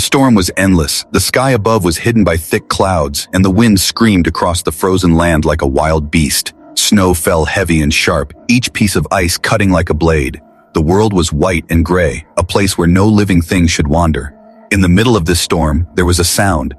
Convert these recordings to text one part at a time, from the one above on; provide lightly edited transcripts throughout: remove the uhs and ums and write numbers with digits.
storm was endless, the sky above was hidden by thick clouds, and the wind screamed across the frozen land like a wild beast. Snow fell heavy and sharp, each piece of ice cutting like a blade. The world was white and gray, a place where no living thing should wander. In the middle of this storm, there was a sound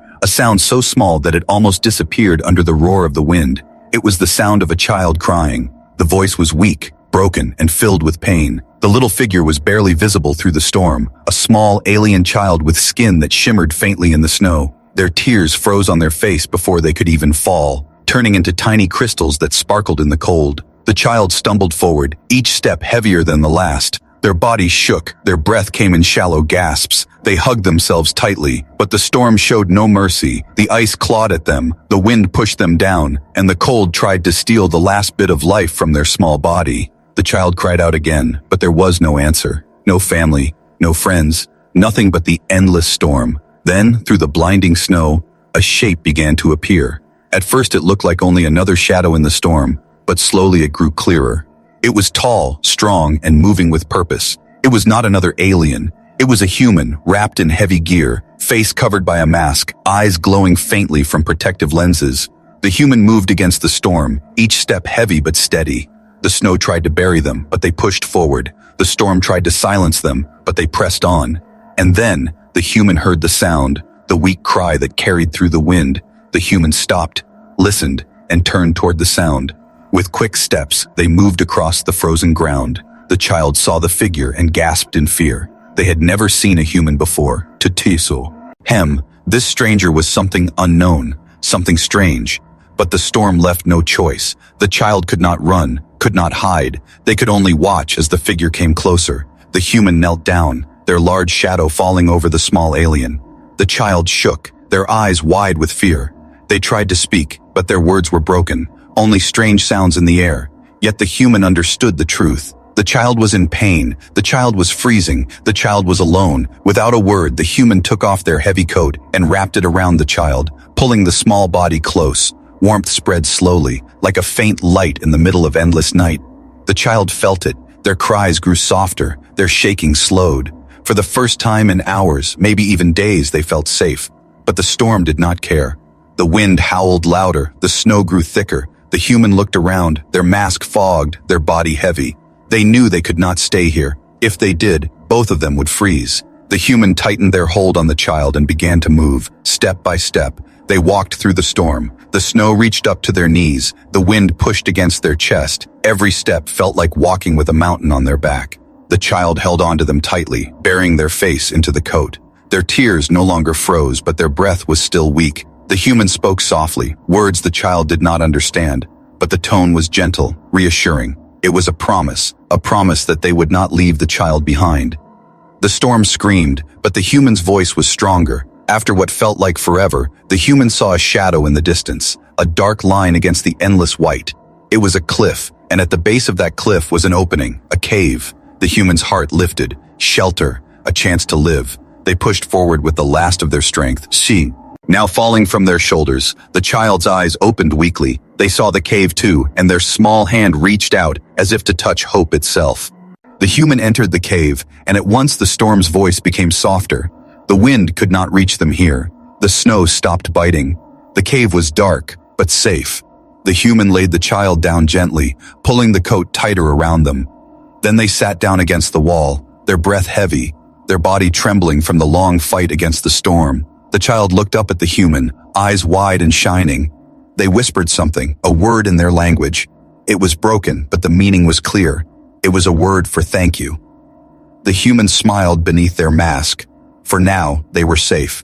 so small that it almost disappeared under the roar of the wind. It was the sound of a child crying. The voice was weak, broken, and filled with pain. The little figure was barely visible through the storm, a small alien child with skin that shimmered faintly in the snow. Their tears froze on their face before they could even fall, turning into tiny crystals that sparkled in the cold. The child stumbled forward, each step heavier than the last. Their bodies shook, their breath came in shallow gasps. They hugged themselves tightly, but the storm showed no mercy. The ice clawed at them, the wind pushed them down, and the cold tried to steal the last bit of life from their small body. The child cried out again, but there was no answer. No family, no friends, nothing but the endless storm. Then, through the blinding snow, a shape began to appear. At first it looked like only another shadow in the storm, but slowly it grew clearer. It was tall, strong, and moving with purpose. It was not another alien. It was a human, wrapped in heavy gear, face covered by a mask, eyes glowing faintly from protective lenses. The human moved against the storm, each step heavy but steady. The snow tried to bury them, but they pushed forward. The storm tried to silence them, but they pressed on. And then, the human heard the sound, the weak cry that carried through the wind. The human stopped, listened, and turned toward the sound. With quick steps, they moved across the frozen ground. The child saw the figure and gasped in fear. They had never seen a human before. Tutiso. This stranger was something unknown, something strange. But the storm left no choice. The child could not run, could not hide. They could only watch as the figure came closer. The human knelt down, their large shadow falling over the small alien. The child shook, their eyes wide with fear. They tried to speak, but their words were broken. Only strange sounds in the air. Yet the human understood the truth. The child was in pain. The child was freezing. The child was alone. Without a word, the human took off their heavy coat and wrapped it around the child, pulling the small body close. Warmth spread slowly, like a faint light in the middle of endless night. The child felt it. Their cries grew softer. Their shaking slowed. For the first time in hours, maybe even days, they felt safe. But the storm did not care. The wind howled louder. The snow grew thicker. The human looked around, their mask fogged, their body heavy. They knew they could not stay here. If they did, both of them would freeze. The human tightened their hold on the child and began to move, step by step. They walked through the storm. The snow reached up to their knees. The wind pushed against their chest. Every step felt like walking with a mountain on their back. The child held onto them tightly, burying their face into the coat. Their tears no longer froze, but their breath was still weak. The human spoke softly, words the child did not understand, but the tone was gentle, reassuring. It was a promise that they would not leave the child behind. The storm screamed, but the human's voice was stronger. After what felt like forever, the human saw a shadow in the distance, a dark line against the endless white. It was a cliff, and at the base of that cliff was an opening, a cave. The human's heart lifted. Shelter, a chance to live. They pushed forward with the last of their strength. Now falling from their shoulders, the child's eyes opened weakly. They saw the cave too, and their small hand reached out as if to touch hope itself. The human entered the cave, and at once the storm's voice became softer. The wind could not reach them here. The snow stopped biting. The cave was dark, but safe. The human laid the child down gently, pulling the coat tighter around them. Then they sat down against the wall, their breath heavy, their body trembling from the long fight against the storm. The child looked up at the human, eyes wide and shining. They whispered something, a word in their language. It was broken, but the meaning was clear. It was a word for thank you. The human smiled beneath their mask. For now, they were safe.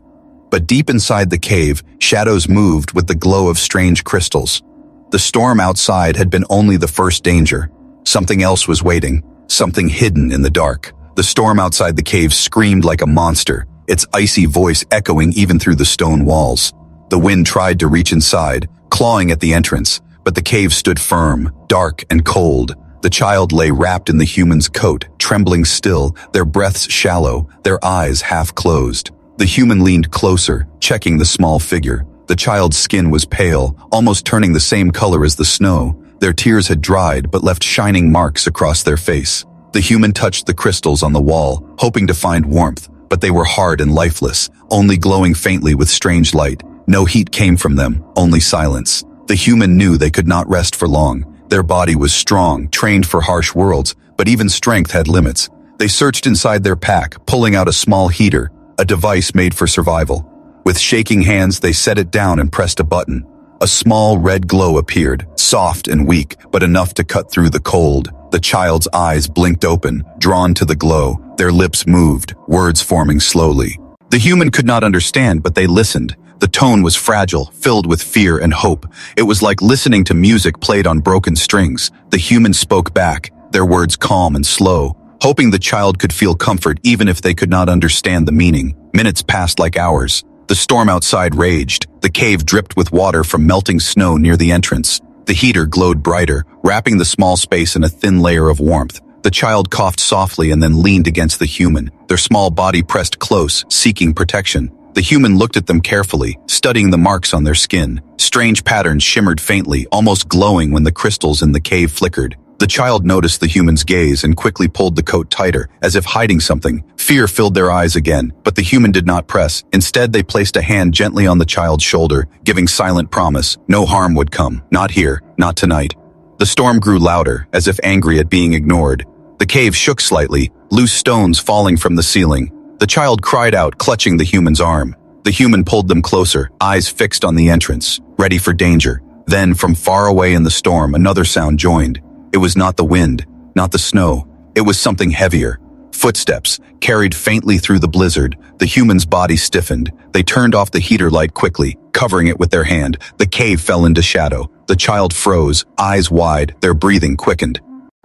But deep inside the cave, shadows moved with the glow of strange crystals. The storm outside had been only the first danger. Something else was waiting, something hidden in the dark. The storm outside the cave screamed like a monster, its icy voice echoing even through the stone walls. The wind tried to reach inside, clawing at the entrance, but the cave stood firm, dark and cold. The child lay wrapped in the human's coat, trembling still, their breaths shallow, their eyes half closed. The human leaned closer, checking the small figure. The child's skin was pale, almost turning the same color as the snow. Their tears had dried but left shining marks across their face. The human touched the crystals on the wall, hoping to find warmth, but they were hard and lifeless, only glowing faintly with strange light. No heat came from them, only silence. The human knew they could not rest for long. Their body was strong, trained for harsh worlds, but even strength had limits. They searched inside their pack, pulling out a small heater, a device made for survival. With shaking hands, they set it down and pressed a button. A small red glow appeared, soft and weak, but enough to cut through the cold. The child's eyes blinked open, drawn to the glow. Their lips moved, words forming slowly. The human could not understand, but they listened. The tone was fragile, filled with fear and hope. It was like listening to music played on broken strings. The human spoke back, their words calm and slow, hoping the child could feel comfort even if they could not understand the meaning. Minutes passed like hours. The storm outside raged. The cave dripped with water from melting snow near the entrance. The heater glowed brighter, wrapping the small space in a thin layer of warmth. The child coughed softly and then leaned against the human, their small body pressed close, seeking protection. The human looked at them carefully, studying the marks on their skin. Strange patterns shimmered faintly, almost glowing when the crystals in the cave flickered. The child noticed the human's gaze and quickly pulled the coat tighter, as if hiding something. Fear filled their eyes again, but the human did not press. Instead, they placed a hand gently on the child's shoulder, giving silent promise. No harm would come. Not here. Not tonight. The storm grew louder, as if angry at being ignored. The cave shook slightly, loose stones falling from the ceiling. The child cried out, clutching the human's arm. The human pulled them closer, eyes fixed on the entrance, ready for danger. Then, from far away in the storm, another sound joined. It was not the wind, not the snow. It was something heavier. Footsteps, carried faintly through the blizzard. The human's body stiffened. They turned off the heater light quickly, covering it with their hand. The cave fell into shadow. The child froze, eyes wide, their breathing quickened.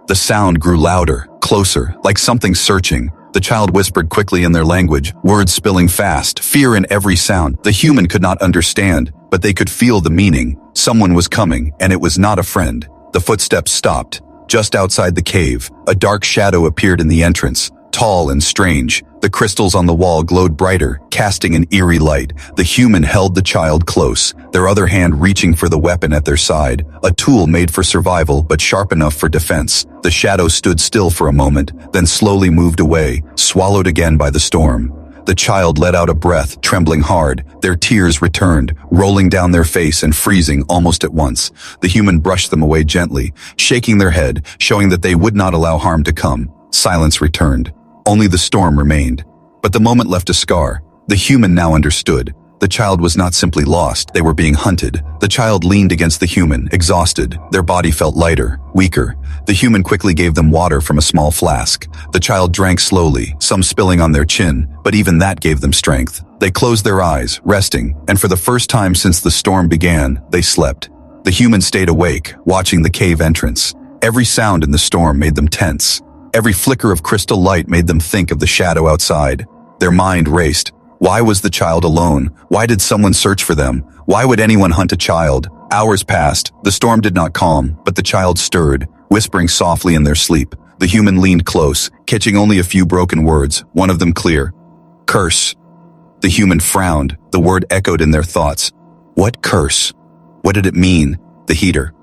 The sound grew louder, closer, like something searching. The child whispered quickly in their language, words spilling fast, fear in every sound. The human could not understand, but they could feel the meaning. Someone was coming, and it was not a friend. The footsteps stopped. Just outside the cave, a dark shadow appeared in the entrance, tall and strange. The crystals on the wall glowed brighter, casting an eerie light. The human held the child close, their other hand reaching for the weapon at their side, a tool made for survival but sharp enough for defense. The shadow stood still for a moment, then slowly moved away, swallowed again by the storm. The child let out a breath, trembling hard. Their tears returned, rolling down their face and freezing almost at once. The human brushed them away gently, shaking their head, showing that they would not allow harm to come. Silence returned. Only the storm remained. But the moment left a scar. The human now understood. The child was not simply lost, they were being hunted. The child leaned against the human, exhausted. Their body felt lighter, weaker. The human quickly gave them water from a small flask. The child drank slowly, some spilling on their chin, but even that gave them strength. They closed their eyes, resting, and for the first time since the storm began, they slept. The human stayed awake, watching the cave entrance. Every sound in the storm made them tense. Every flicker of crystal light made them think of the shadow outside. Their mind raced. Why was the child alone? Why did someone search for them? Why would anyone hunt a child? Hours passed. The storm did not calm, but the child stirred, whispering softly in their sleep. The human leaned close, catching only a few broken words, one of them clear. Curse. The human frowned. The word echoed in their thoughts. What curse? What did it mean? The heater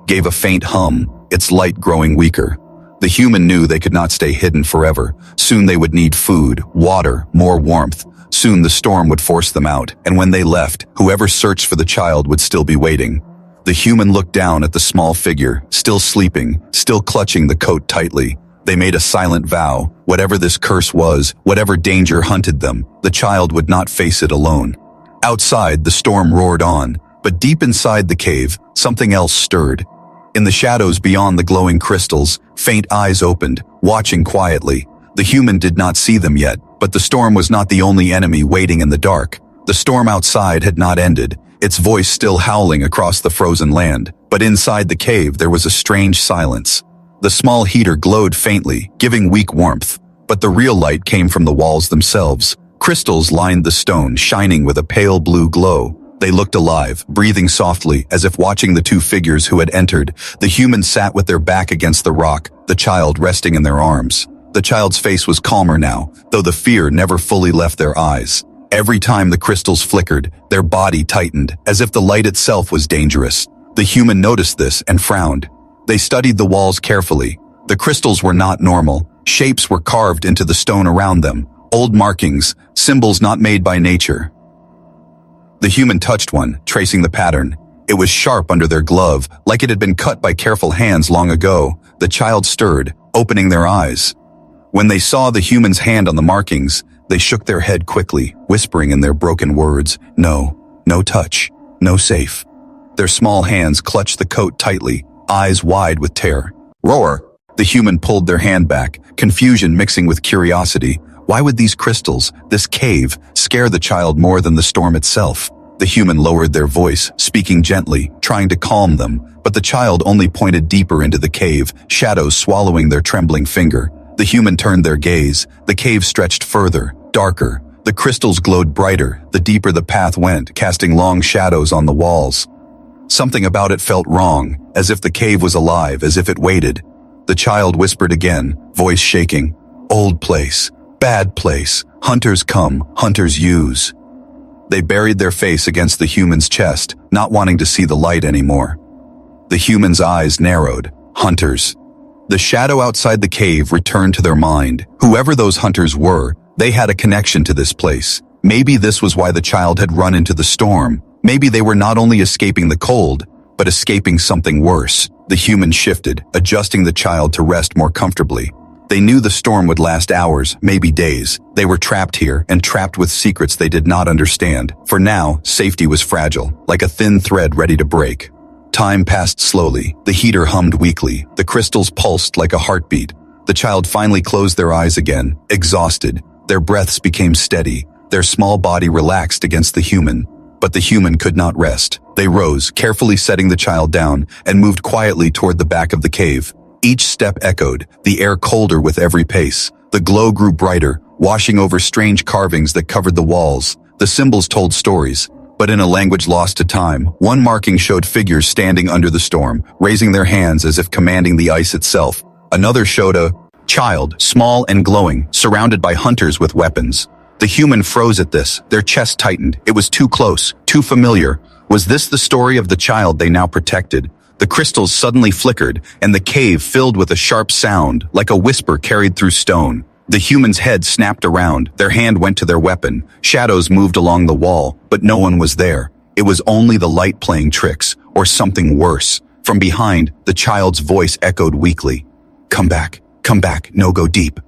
gave a faint hum, its light growing weaker. The human knew they could not stay hidden forever. Soon they would need food, water, more warmth. Soon the storm would force them out, and when they left, whoever searched for the child would still be waiting. The human looked down at the small figure, still sleeping, still clutching the coat tightly. They made a silent vow. Whatever this curse was, whatever danger hunted them, the child would not face it alone. Outside, the storm roared on, but deep inside the cave, something else stirred. In the shadows beyond the glowing crystals, faint eyes opened, watching quietly. The human did not see them yet, but the storm was not the only enemy waiting in the dark. The storm outside had not ended, its voice still howling across the frozen land. But inside the cave there was a strange silence. The small heater glowed faintly, giving weak warmth, but the real light came from the walls themselves. Crystals lined the stone, shining with a pale blue glow. They looked alive, breathing softly, as if watching the two figures who had entered. The human sat with their back against the rock, the child resting in their arms. The child's face was calmer now, though the fear never fully left their eyes. Every time the crystals flickered, their body tightened, as if the light itself was dangerous. The human noticed this and frowned. They studied the walls carefully. The crystals were not normal. Shapes were carved into the stone around them. Old markings, symbols not made by nature. The human touched one, tracing the pattern. It was sharp under their glove, like it had been cut by careful hands long ago. The child stirred, opening their eyes. When they saw the human's hand on the markings, they shook their head quickly, whispering in their broken words, "No, no touch, no safe." Their small hands clutched the coat tightly, eyes wide with terror. "Roar!" The human pulled their hand back, confusion mixing with curiosity. Why would these crystals, this cave, scare the child more than the storm itself? The human lowered their voice, speaking gently, trying to calm them, but the child only pointed deeper into the cave, shadows swallowing their trembling finger. The human turned their gaze. The cave stretched further, darker. The crystals glowed brighter, the deeper the path went, casting long shadows on the walls. Something about it felt wrong, as if the cave was alive, as if it waited. The child whispered again, voice shaking, "Old place. Bad place. Hunters come, hunters use." They buried their face against the human's chest, not wanting to see the light anymore. The human's eyes narrowed. Hunters. The shadow outside the cave returned to their mind. Whoever those hunters were, they had a connection to this place. Maybe this was why the child had run into the storm. Maybe they were not only escaping the cold, but escaping something worse. The human shifted, adjusting the child to rest more comfortably. They knew the storm would last hours, maybe days. They were trapped here, and trapped with secrets they did not understand. For now, safety was fragile, like a thin thread ready to break. Time passed slowly. The heater hummed weakly. The crystals pulsed like a heartbeat. The child finally closed their eyes again, exhausted. Their breaths became steady. Their small body relaxed against the human. But the human could not rest. They rose, carefully setting the child down, and moved quietly toward the back of the cave. Each step echoed, the air colder with every pace. The glow grew brighter, washing over strange carvings that covered the walls. The symbols told stories, but in a language lost to time. One marking showed figures standing under the storm, raising their hands as if commanding the ice itself. Another showed a child, small and glowing, surrounded by hunters with weapons. The human froze at this, their chest tightened. It was too close, too familiar. Was this the story of the child they now protected? The crystals suddenly flickered, and the cave filled with a sharp sound, like a whisper carried through stone. The human's head snapped around, their hand went to their weapon. Shadows moved along the wall, but no one was there. It was only the light playing tricks, or something worse. From behind, the child's voice echoed weakly. Come back, no go deep."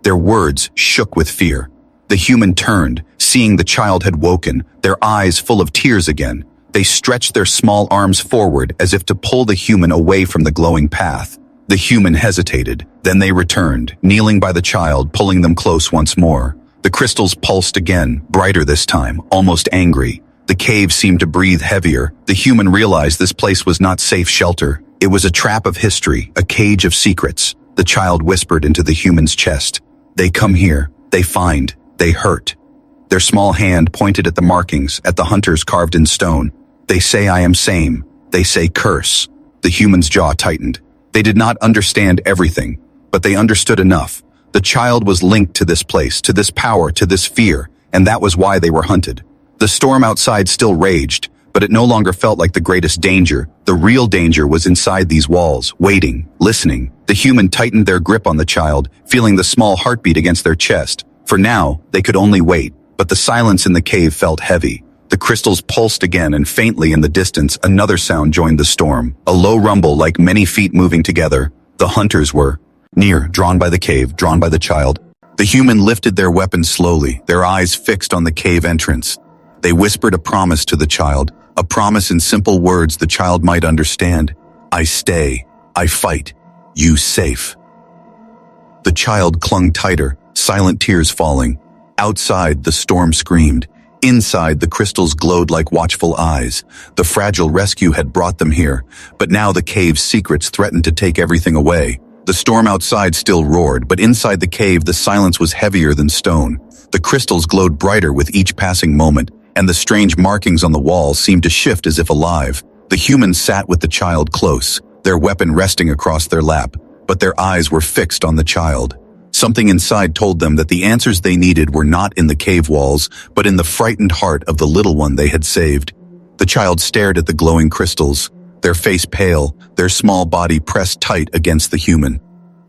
Their words shook with fear. The human turned, seeing the child had woken, their eyes full of tears again. They stretched their small arms forward as if to pull the human away from the glowing path. The human hesitated, then they returned, kneeling by the child, pulling them close once more. The crystals pulsed again, brighter this time, almost angry. The cave seemed to breathe heavier. The human realized this place was not safe shelter. It was a trap of history, a cage of secrets. The child whispered into the human's chest. They come here, they find, they hurt. Their small hand pointed at the markings, at the hunters carved in stone. They say I am same. They say curse. The human's jaw tightened. They did not understand everything, but they understood enough. The child was linked to this place, to this power, to this fear, and that was why they were hunted. The storm outside still raged, but it no longer felt like the greatest danger. The real danger was inside these walls, waiting, listening. The human tightened their grip on the child, feeling the small heartbeat against their chest. For now, they could only wait, but the silence in the cave felt heavy. The crystals pulsed again, and faintly in the distance, another sound joined the storm. A low rumble like many feet moving together. The hunters were near, drawn by the cave, drawn by the child. The human lifted their weapons slowly, their eyes fixed on the cave entrance. They whispered a promise to the child, a promise in simple words the child might understand. I stay, I fight, you safe. The child clung tighter, silent tears falling. Outside, the storm screamed. Inside, the crystals glowed like watchful eyes. The fragile rescue had brought them here, but now the cave's secrets threatened to take everything away. The storm outside still roared, but inside the cave the silence was heavier than stone. The crystals glowed brighter with each passing moment, and the strange markings on the wall seemed to shift as if alive. The humans sat with the child close, their weapon resting across their lap, but their eyes were fixed on the child. Something inside told them that the answers they needed were not in the cave walls, but in the frightened heart of the little one they had saved. The child stared at the glowing crystals, their face pale, their small body pressed tight against the human.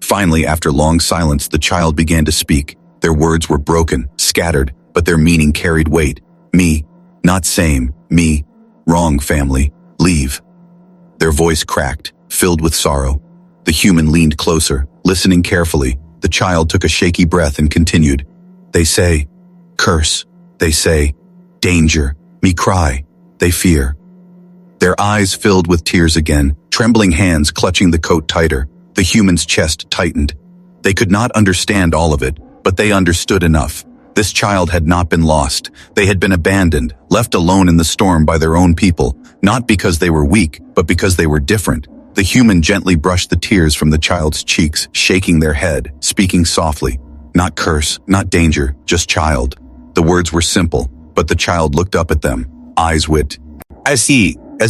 Finally, after long silence, the child began to speak. Their words were broken, scattered, but their meaning carried weight. Me, not same, me, wrong family, leave. Their voice cracked, filled with sorrow. The human leaned closer, listening carefully. The child took a shaky breath and continued. They say, curse. They say, danger. Me cry. They fear. Their eyes filled with tears again, trembling hands clutching the coat tighter. The human's chest tightened. They could not understand all of it, but they understood enough. This child had not been lost. They had been abandoned, left alone in the storm by their own people, not because they were weak, but because they were different. The human gently brushed the tears from the child's cheeks, shaking their head, speaking softly. Not curse, not danger, just child. The words were simple, but the child looked up at them, eyes wet. As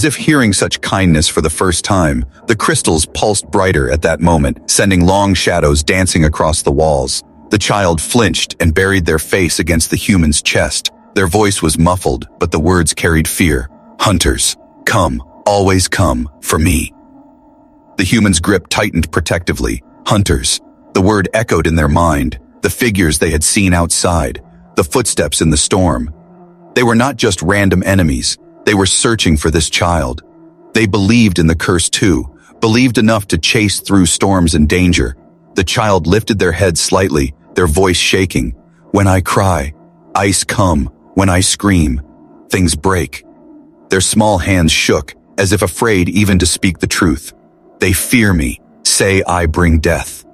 if hearing such kindness for the first time, the crystals pulsed brighter at that moment, sending long shadows dancing across the walls. The child flinched and buried their face against the human's chest. Their voice was muffled, but the words carried fear. Hunters, come, always come, for me. The human's grip tightened protectively. Hunters. The word echoed in their mind, the figures they had seen outside, the footsteps in the storm. They were not just random enemies. They were searching for this child. They believed in the curse too, believed enough to chase through storms and danger. The child lifted their head slightly, their voice shaking. When I cry, ice come. When I scream, things break. Their small hands shook, as if afraid even to speak the truth. They fear me, say I bring death.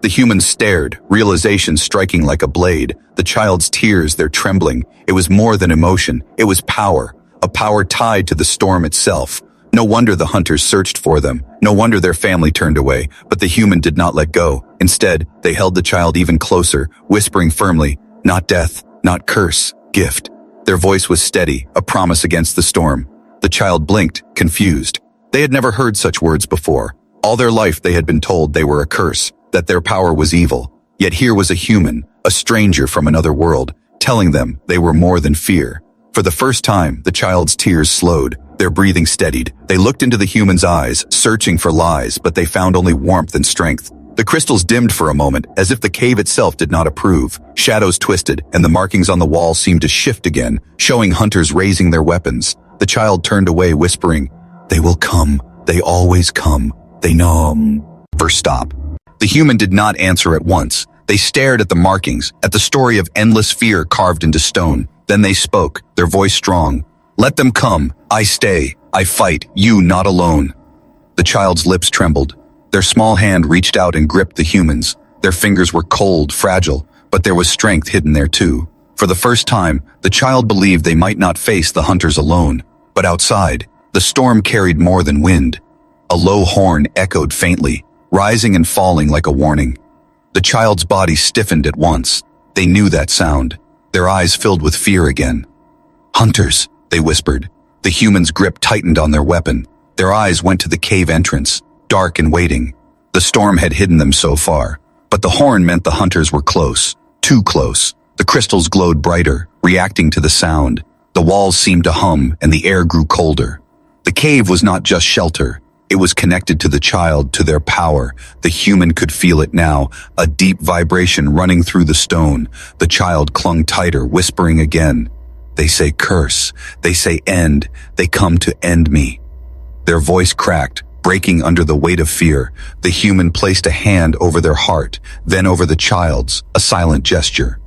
The human stared, realization striking like a blade. The child's tears, their trembling. It was more than emotion, it was power. A power tied to the storm itself. No wonder the hunters searched for them. No wonder their family turned away, but the human did not let go. Instead, they held the child even closer, whispering firmly, not death, not curse, gift. Their voice was steady, a promise against the storm. The child blinked, confused. They had never heard such words before. All their life they had been told they were a curse, that their power was evil. Yet here was a human, a stranger from another world, telling them they were more than fear. For the first time, the child's tears slowed. Their breathing steadied. They looked into the human's eyes, searching for lies, but they found only warmth and strength. The crystals dimmed for a moment, as if the cave itself did not approve. Shadows twisted, and the markings on the wall seemed to shift again, showing hunters raising their weapons. The child turned away, whispering, they will come. They always come. They know. First stop. The human did not answer at once. They stared at the markings, at the story of endless fear carved into stone. Then they spoke, their voice strong. Let them come. I stay. I fight. You not alone. The child's lips trembled. Their small hand reached out and gripped the human's. Their fingers were cold, fragile, but there was strength hidden there too. For the first time, the child believed they might not face the hunters alone. But outside, the storm carried more than wind. A low horn echoed faintly, rising and falling like a warning. The child's body stiffened at once. They knew that sound. Their eyes filled with fear again. Hunters, they whispered. The human's grip tightened on their weapon. Their eyes went to the cave entrance, dark and waiting. The storm had hidden them so far, but the horn meant the hunters were close, too close. The crystals glowed brighter, reacting to the sound. The walls seemed to hum, and the air grew colder. The cave was not just shelter. It was connected to the child, to their power. The human could feel it now, a deep vibration running through the stone. The child clung tighter, whispering again. They say curse. They say end. They come to end me. Their voice cracked, breaking under the weight of fear. The human placed a hand over their heart, then over the child's, a silent gesture.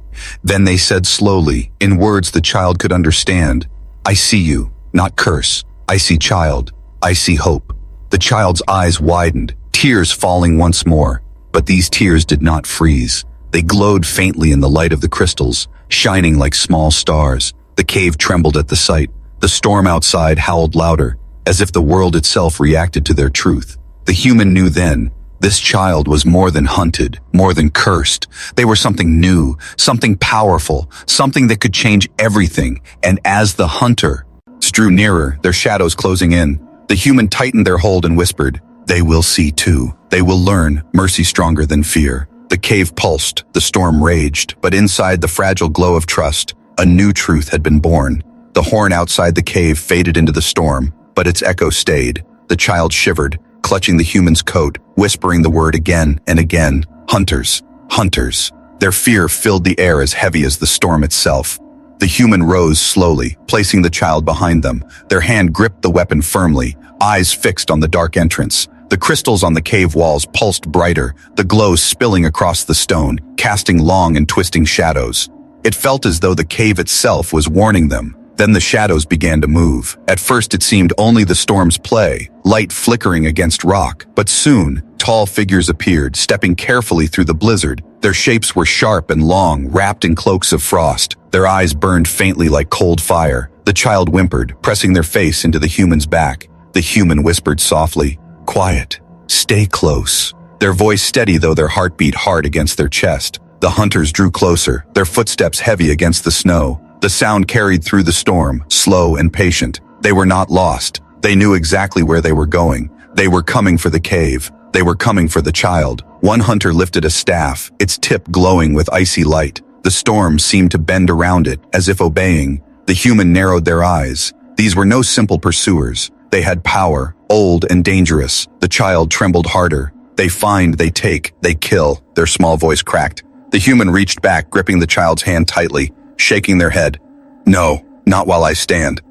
Then they said slowly, in words the child could understand, I see you, not curse. I see child. I see hope. The child's eyes widened, tears falling once more. But these tears did not freeze. They glowed faintly in the light of the crystals, shining like small stars. The cave trembled at the sight. The storm outside howled louder, as if the world itself reacted to their truth. The human knew then, this child was more than hunted, more than cursed. They were something new, something powerful, something that could change everything. And as the hunter drew nearer, their shadows closing in, the human tightened their hold and whispered, they will see too. They will learn, mercy stronger than fear. The cave pulsed, the storm raged, but inside the fragile glow of trust, a new truth had been born. The horn outside the cave faded into the storm, but its echo stayed. The child shivered, clutching the human's coat, whispering the word again and again, hunters, hunters. Their fear filled the air as heavy as the storm itself. The human rose slowly, placing the child behind them. Their hand gripped the weapon firmly, eyes fixed on the dark entrance. The crystals on the cave walls pulsed brighter, the glow spilling across the stone, casting long and twisting shadows. It felt as though the cave itself was warning them. Then the shadows began to move. At first it seemed only the storm's play, light flickering against rock, but soon, tall figures appeared, stepping carefully through the blizzard. Their shapes were sharp and long, wrapped in cloaks of frost. Their eyes burned faintly like cold fire. The child whimpered, pressing their face into the human's back. The human whispered softly, "Quiet. Stay close." Their voice steady though their heart beat hard against their chest. The hunters drew closer, their footsteps heavy against the snow. The sound carried through the storm, slow and patient. They were not lost. They knew exactly where they were going. They were coming for the cave. They were coming for the child. One hunter lifted a staff, its tip glowing with icy light. The storm seemed to bend around it, as if obeying. The human narrowed their eyes. These were no simple pursuers. They had power, old and dangerous. The child trembled harder. They find, they take, they kill. Their small voice cracked. The human reached back, gripping the child's hand tightly, shaking their head. "No, not while I stand."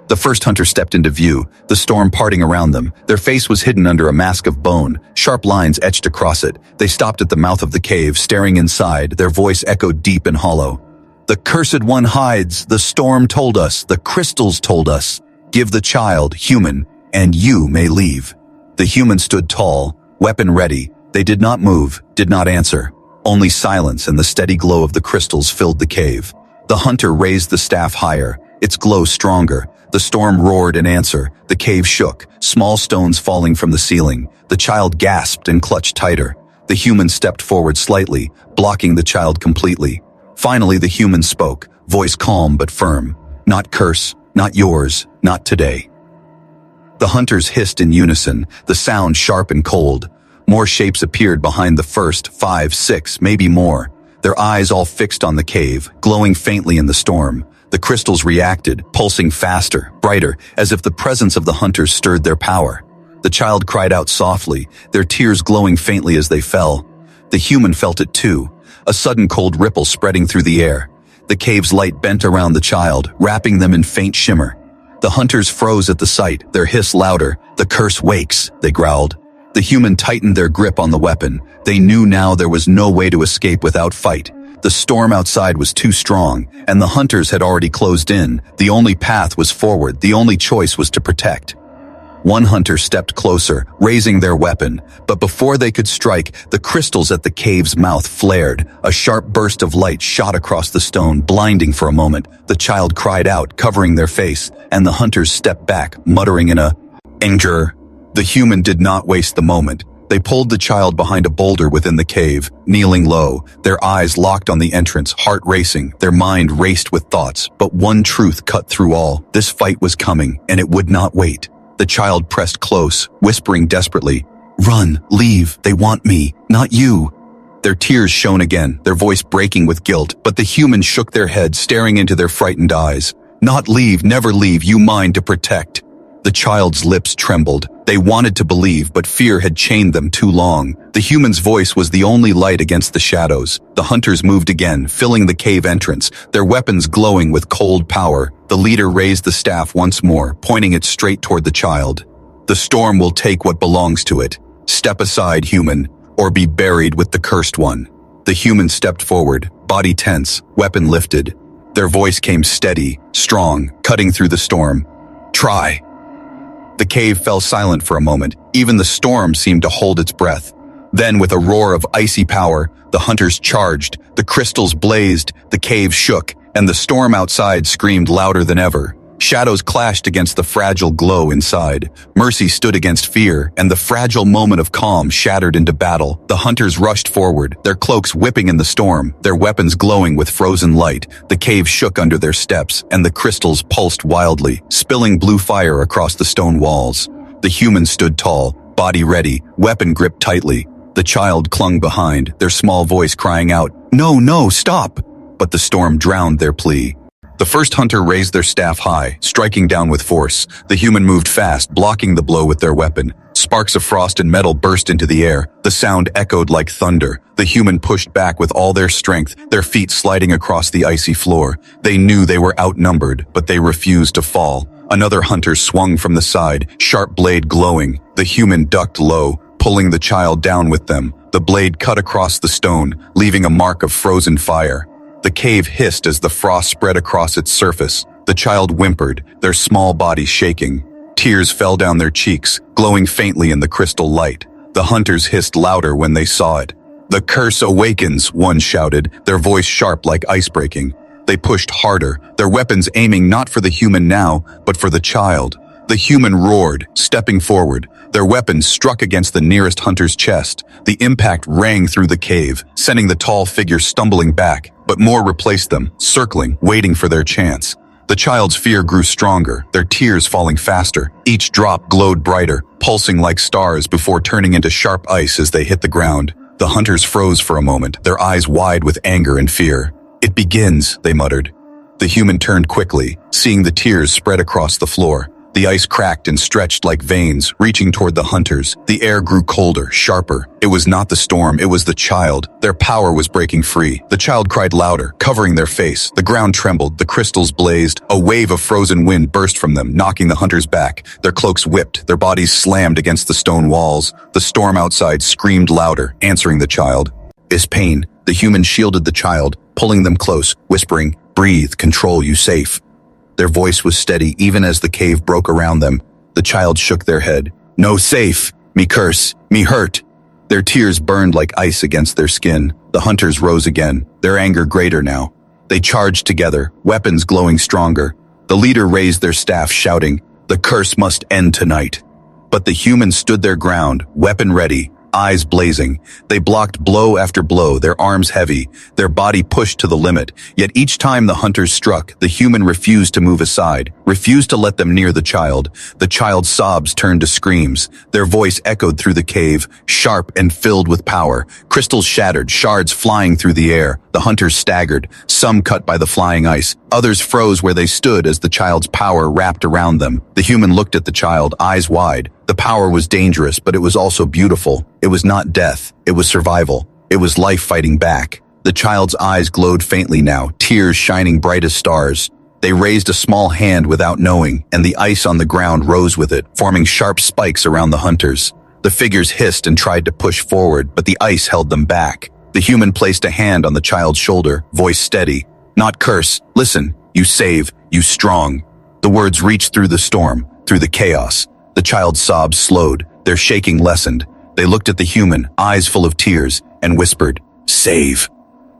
The first hunter stepped into view, the storm parting around them. Their face was hidden under a mask of bone, sharp lines etched across it. They stopped at the mouth of the cave, staring inside. Their voice echoed deep and hollow. "The cursed one hides. The storm told us. The crystals told us. Give the child, human, and you may leave." The human stood tall, weapon ready. They did not move, did not answer. Only silence and the steady glow of the crystals filled the cave. The hunter raised the staff higher, its glow stronger. The storm roared in answer. The cave shook, small stones falling from the ceiling. The child gasped and clutched tighter. The human stepped forward slightly, blocking the child completely. Finally, the human spoke, voice calm but firm. "Not curse, not yours, not today." The hunters hissed in unison, the sound sharp and cold. More shapes appeared behind the first, 5, 6, maybe more. Their eyes all fixed on the cave, glowing faintly in the storm. The crystals reacted, pulsing faster, brighter, as if the presence of the hunters stirred their power. The child cried out softly, their tears glowing faintly as they fell. The human felt it too, a sudden cold ripple spreading through the air. The cave's light bent around the child, wrapping them in faint shimmer. The hunters froze at the sight, their hiss louder. "The curse wakes," they growled. The human tightened their grip on the weapon. They knew now there was no way to escape without fight. The storm outside was too strong, and the hunters had already closed in. The only path was forward, the only choice was to protect. One hunter stepped closer, raising their weapon, but before they could strike, the crystals at the cave's mouth flared. A sharp burst of light shot across the stone, blinding for a moment. The child cried out, covering their face, and the hunters stepped back, muttering in anger. The human did not waste the moment. They pulled the child behind a boulder within the cave, kneeling low, their eyes locked on the entrance, heart racing, their mind raced with thoughts. But one truth cut through all. This fight was coming, and it would not wait. The child pressed close, whispering desperately, "Run, leave, they want me, not you." Their tears shone again, their voice breaking with guilt, but the humans shook their heads, staring into their frightened eyes. "Not leave, never leave, you mine to protect." The child's lips trembled. They wanted to believe, but fear had chained them too long. The human's voice was the only light against the shadows. The hunters moved again, filling the cave entrance, their weapons glowing with cold power. The leader raised the staff once more, pointing it straight toward the child. "The storm will take what belongs to it. Step aside, human, or be buried with the cursed one." The human stepped forward, body tense, weapon lifted. Their voice came steady, strong, cutting through the storm. "Try." The cave fell silent for a moment. Even the storm seemed to hold its breath. Then, with a roar of icy power, the hunters charged. The crystals blazed, the cave shook, and the storm outside screamed louder than ever. Shadows clashed against the fragile glow inside. Mercy stood against fear, and the fragile moment of calm shattered into battle. The hunters rushed forward, their cloaks whipping in the storm, their weapons glowing with frozen light. The cave shook under their steps, and the crystals pulsed wildly, spilling blue fire across the stone walls. The humans stood tall, body ready, weapon gripped tightly. The child clung behind, their small voice crying out, "No, no, stop!" But the storm drowned their plea. The first hunter raised their staff high, striking down with force. The human moved fast, blocking the blow with their weapon. Sparks of frost and metal burst into the air. The sound echoed like thunder. The human pushed back with all their strength, their feet sliding across the icy floor. They knew they were outnumbered, but they refused to fall. Another hunter swung from the side, sharp blade glowing. The human ducked low, pulling the child down with them. The blade cut across the stone, leaving a mark of frozen fire. The cave hissed as the frost spread across its surface. The child whimpered, their small body shaking. Tears fell down their cheeks, glowing faintly in the crystal light. The hunters hissed louder when they saw it. "The curse awakens," one shouted, their voice sharp like ice breaking. They pushed harder, their weapons aiming not for the human now, but for the child. The human roared, stepping forward. Their weapons struck against the nearest hunter's chest. The impact rang through the cave, sending the tall figure stumbling back, but more replaced them, circling, waiting for their chance. The child's fear grew stronger, their tears falling faster. Each drop glowed brighter, pulsing like stars before turning into sharp ice as they hit the ground. The hunters froze for a moment, their eyes wide with anger and fear. "It begins," they muttered. The human turned quickly, seeing the tears spread across the floor. The ice cracked and stretched like veins, reaching toward the hunters. The air grew colder, sharper. It was not the storm, it was the child. Their power was breaking free. The child cried louder, covering their face. The ground trembled, the crystals blazed. A wave of frozen wind burst from them, knocking the hunters back. Their cloaks whipped, their bodies slammed against the stone walls. The storm outside screamed louder, answering the child. "Is pain." The human shielded the child, pulling them close, whispering, "Breathe, control, you safe." Their voice was steady even as the cave broke around them. The child shook their head. "No safe. Me curse. Me hurt." Their tears burned like ice against their skin. The hunters rose again, their anger greater now. They charged together, weapons glowing stronger. The leader raised their staff, shouting, "The curse must end tonight." But the humans stood their ground, weapon ready, eyes blazing. They blocked blow after blow, their arms heavy, their body pushed to the limit. Yet each time the hunters struck, the human refused to move aside, refused to let them near the child. The child's sobs turned to screams. Their voice echoed through the cave, sharp and filled with power. Crystals shattered, shards flying through the air. The hunters staggered, some cut by the flying ice. Others froze where they stood as the child's power wrapped around them. The human looked at the child, eyes wide. The power was dangerous, but it was also beautiful. It was not death. It was survival. It was life fighting back. The child's eyes glowed faintly now, tears shining bright as stars. They raised a small hand without knowing, and the ice on the ground rose with it, forming sharp spikes around the hunters. The figures hissed and tried to push forward, but the ice held them back. The human placed a hand on the child's shoulder, voice steady. "Not curse. Listen. You save. You strong." The words reached through the storm, through the chaos. The child's sobs slowed, their shaking lessened. They looked at the human, eyes full of tears, and whispered, "Save."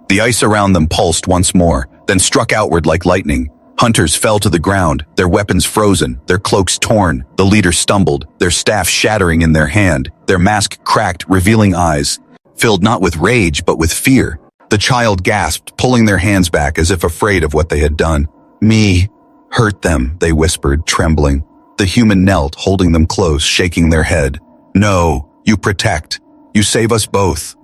The ice around them pulsed once more, then struck outward like lightning. Hunters fell to the ground, their weapons frozen, their cloaks torn. The leader stumbled, their staff shattering in their hand, their mask cracked, revealing eyes, filled not with rage but with fear. The child gasped, pulling their hands back as if afraid of what they had done. "Me hurt them," they whispered, trembling. The human knelt, holding them close, shaking their head. "No, you protect. You save us both."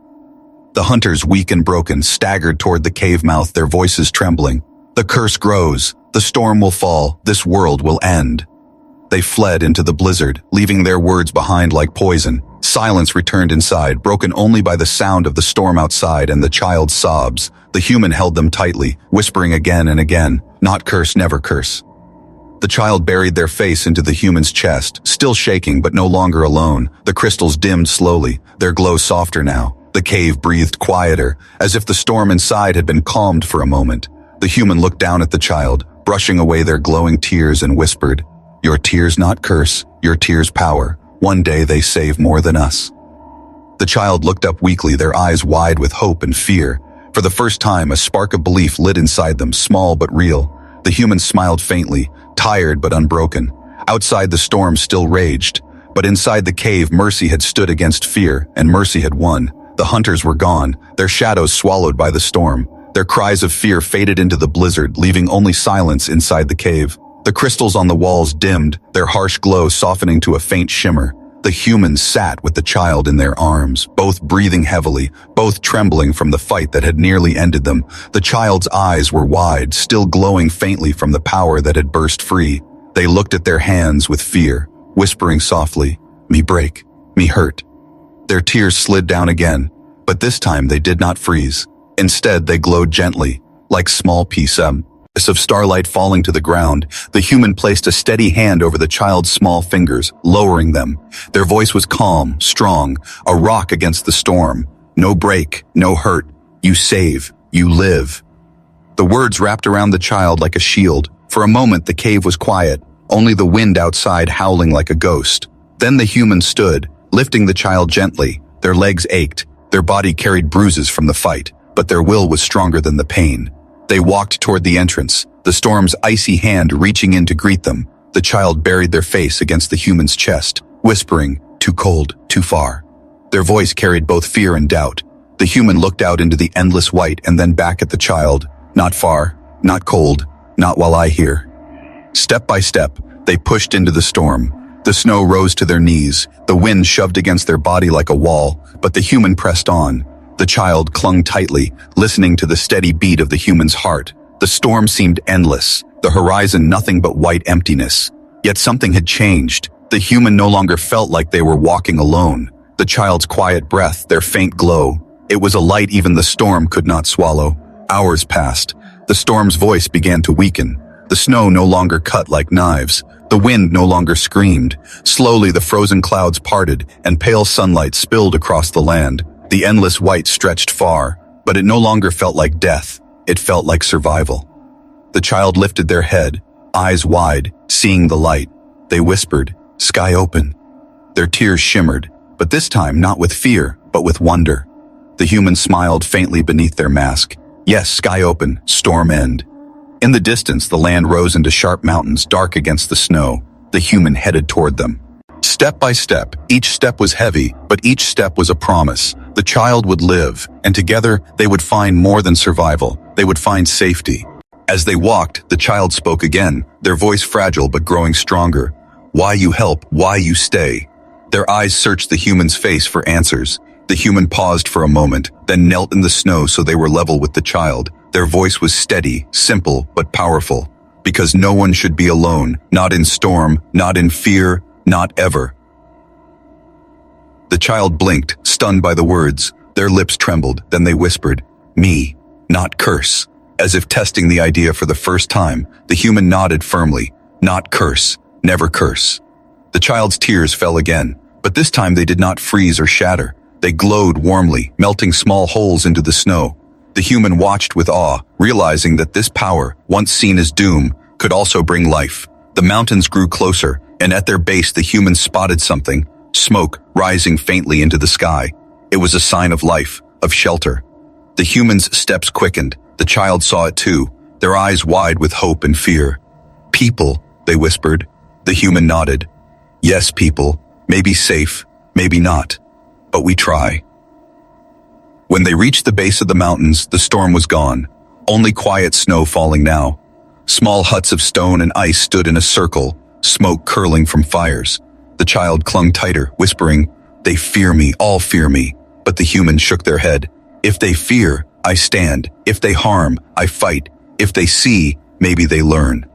The hunters, weak and broken, staggered toward the cave mouth, their voices trembling. "The curse grows. The storm will fall. This world will end." They fled into the blizzard, leaving their words behind like poison. Silence returned inside, broken only by the sound of the storm outside and the child's sobs. The human held them tightly, whispering again and again, "Not curse, never curse." The child buried their face into the human's chest, still shaking but no longer alone. The crystals dimmed slowly, their glow softer now. The cave breathed quieter, as if the storm inside had been calmed for a moment. The human looked down at the child, brushing away their glowing tears, and whispered, "Your tears not curse, your tears power. One day they save more than us." The child looked up weakly, their eyes wide with hope and fear. For the first time, a spark of belief lit inside them, small but real. The human smiled faintly, tired but unbroken. Outside the storm still raged, but inside the cave mercy had stood against fear, and mercy had won. The hunters were gone, their shadows swallowed by the storm. Their cries of fear faded into the blizzard, leaving only silence inside the cave. The crystals on the walls dimmed, their harsh glow softening to a faint shimmer. The humans sat with the child in their arms, both breathing heavily, both trembling from the fight that had nearly ended them. The child's eyes were wide, still glowing faintly from the power that had burst free. They looked at their hands with fear, whispering softly, "Me break, me hurt." Their tears slid down again, but this time they did not freeze. Instead, they glowed gently, like small pieces of starlight falling to the ground. The human placed a steady hand over the child's small fingers, lowering them. Their voice was calm, strong, a rock against the storm. "No break, no hurt. You save, you live." The words wrapped around the child like a shield. For a moment, the cave was quiet, only the wind outside howling like a ghost. Then the human stood, lifting the child gently. Their legs ached, their body carried bruises from the fight, but their will was stronger than the pain. They walked toward the entrance, the storm's icy hand reaching in to greet them. The child buried their face against the human's chest, whispering, "Too cold, too far." Their voice carried both fear and doubt. The human looked out into the endless white and then back at the child. "Not far, not cold, not while I hear." Step by step, they pushed into the storm. The snow rose to their knees, the wind shoved against their body like a wall, but the human pressed on. The child clung tightly, listening to the steady beat of the human's heart. The storm seemed endless, the horizon nothing but white emptiness. Yet something had changed. The human no longer felt like they were walking alone. The child's quiet breath, their faint glow. It was a light even the storm could not swallow. Hours passed. The storm's voice began to weaken. The snow no longer cut like knives. The wind no longer screamed. Slowly the frozen clouds parted, and pale sunlight spilled across the land. The endless white stretched far, but it no longer felt like death. It felt like survival. The child lifted their head, eyes wide, seeing the light. They whispered, "Sky open." Their tears shimmered, but this time not with fear, but with wonder. The human smiled faintly beneath their mask. Yes, sky open, storm end. In the distance, the land rose into sharp mountains, dark against the snow. The human headed toward them. Step by step, each step was heavy, but each step was a promise. The child would live, and together they would find more than survival. They would find safety. As they walked, the child spoke again, their voice fragile but growing stronger. "Why you help, why you stay." Their eyes searched the human's face for answers. The human paused for a moment, then knelt in the snow so they were level with the child. Their voice was steady, simple, but powerful. Because no one should be alone, not in storm, not in fear, not ever. The child blinked, stunned by the words. Their lips trembled, then they whispered, "Me, not curse." As if testing the idea for the first time, the human nodded firmly, "Not curse, never curse." The child's tears fell again, but this time they did not freeze or shatter. They glowed warmly, melting small holes into the snow. The human watched with awe, realizing that this power, once seen as doom, could also bring life. The mountains grew closer, and at their base the human spotted something, smoke rising faintly into the sky. It was a sign of life, of shelter. The human's steps quickened. The child saw it too, their eyes wide with hope and fear. "People," they whispered. The human nodded. "Yes, people. Maybe safe, maybe not. But we try." When they reached the base of the mountains, the storm was gone. Only quiet snow falling now. Small huts of stone and ice stood in a circle, smoke curling from fires. The child clung tighter, whispering, "They fear me, all fear me." But the humans shook their head. "If they fear, I stand. If they harm, I fight. If they see, maybe they learn."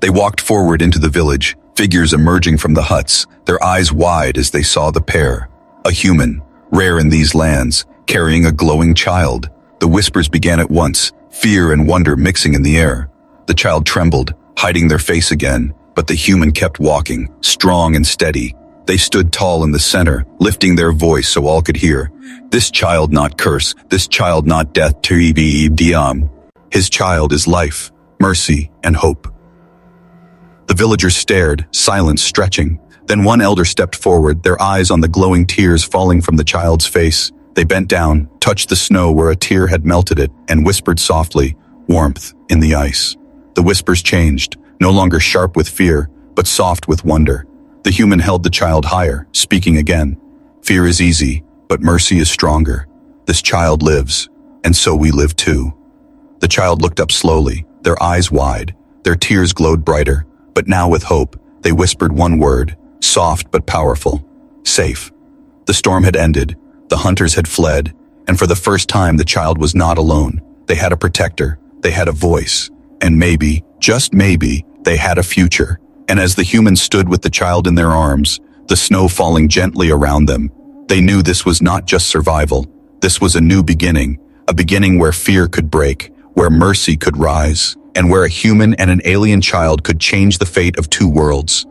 They walked forward into the village, figures emerging from the huts, their eyes wide as they saw the pair. A human, rare in these lands, carrying a glowing child. The whispers began at once, fear and wonder mixing in the air. The child trembled, hiding their face again, but the human kept walking, strong and steady. They stood tall in the center, lifting their voice so all could hear. "This child not curse, this child not death, his child is life, mercy, and hope." The villagers stared, silence stretching. Then one elder stepped forward, their eyes on the glowing tears falling from the child's face. They bent down, touched the snow where a tear had melted it, and whispered softly, warmth in the ice. The whispers changed, no longer sharp with fear, but soft with wonder. The human held the child higher, speaking again. "Fear is easy, but mercy is stronger. This child lives, and so we live too." The child looked up slowly, their eyes wide. Their tears glowed brighter, but now with hope, they whispered one word, soft but powerful. Safe. The storm had ended, the hunters had fled, and for the first time the child was not alone. They had a protector, they had a voice, and maybe, just maybe, they had a future. And as the humans stood with the child in their arms, the snow falling gently around them, they knew this was not just survival. This was a new beginning, a beginning where fear could break, where mercy could rise, and where a human and an alien child could change the fate of two worlds.